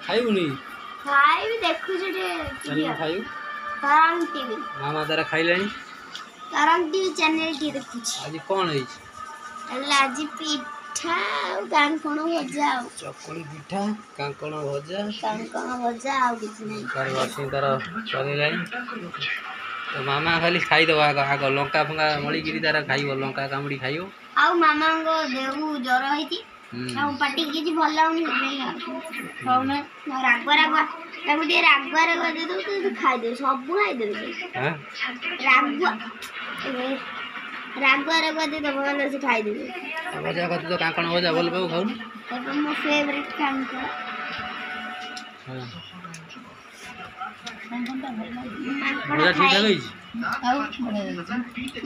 खाइबुनी खाइबी देखु जे टीवी खाइबु तरंग टीवी मामा तारा खाइलानी तरंग टीवी चैनल टी देखु आज कोन है आज पिठा कांकण भजा चकुली पिठा कांकण भजा आ किछ नहीं तार बसी तार चलिलानी तो मामा खाली खाई दो आग आग लंका फंका मळी गिरी तार खाइबो लंका कामुडी खाइबो आ मामा को देहु जर होइती आ पाटी किछ भल लाउनी खाउना राग राग ताकू दे राग राग दे दो तू खाइ दे सब खाइ दे हां राग राग दे दो भल से खाइ दे भजा कत तो कांकण भजा बोल पाऊ खाउ ए मो फेवरेट कांकण हां भजा ठीक है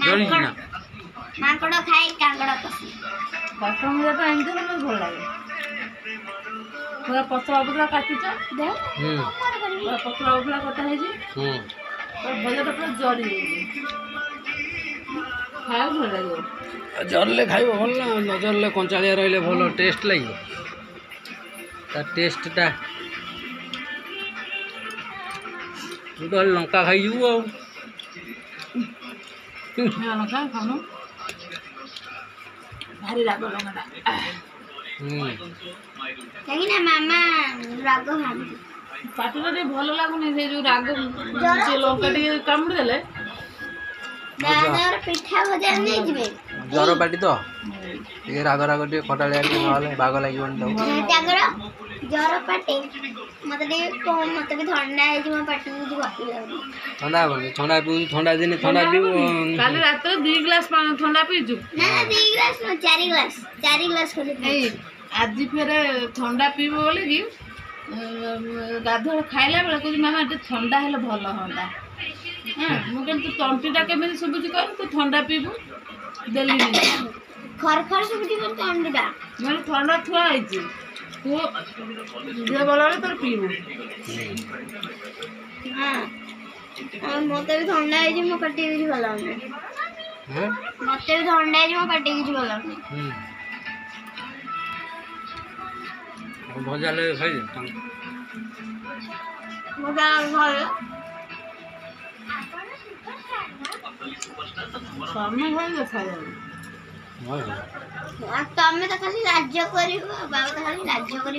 जोड़ी माकड़ खाए कांगड़ कसी बाथरूम में तो आंदे ना भल लागे पूरा पतला पतला काटिच दे पूरा पतला पतला कटा है जी और भजा तो पूरा जड़ी खाए भल लागे जरले खाइबो भल ना नजरले कंचालिया रहले भल टेस्ट लागिबो ता टेस्ट ता तू तो लंका खाइबो आ लंका खानो भारी राग लंका कहीं ना मामा राग खाती पाटी रे भल लागुनी से जो राग से लंका टी कामड़ देले दादर पिठा भजा नहीं जिबे जर पाटी तो ये राग राग टे खटालिया टे नहले बाग लागिबन तो टांगर जर पाटी मते भी ठंडा है जो पाटी जो ठंडा बने ठंडा पी ठंडा दिन ठंडा पी काली रात 2 ग्लास पानी ठंडा पीजु ना 2 ग्लास न 4 ग्लास खोले ए आज फिर ठंडा पीबो बोले कि गाधो खाइला बेला को मामा ए ठंडा हेले भल होंदा हां मु के तू तंटीटा केमे सुबुची कर तू ठंडा पीबू देली नहीं खरखर सुबुची कर तंटीटा मन ठंडा थुआ आइची तू जे बोला तोर पीबू हां मते भी ठंडा है जे मो पाटी भी भल होंदा हैं मते भी ठंडा है जे मो पाटी भी भल होंदा भजा ले खाइ मजा खाए सामने है खाया तमें तो खाली राज्य कर बाबा तो खाली राज्य कर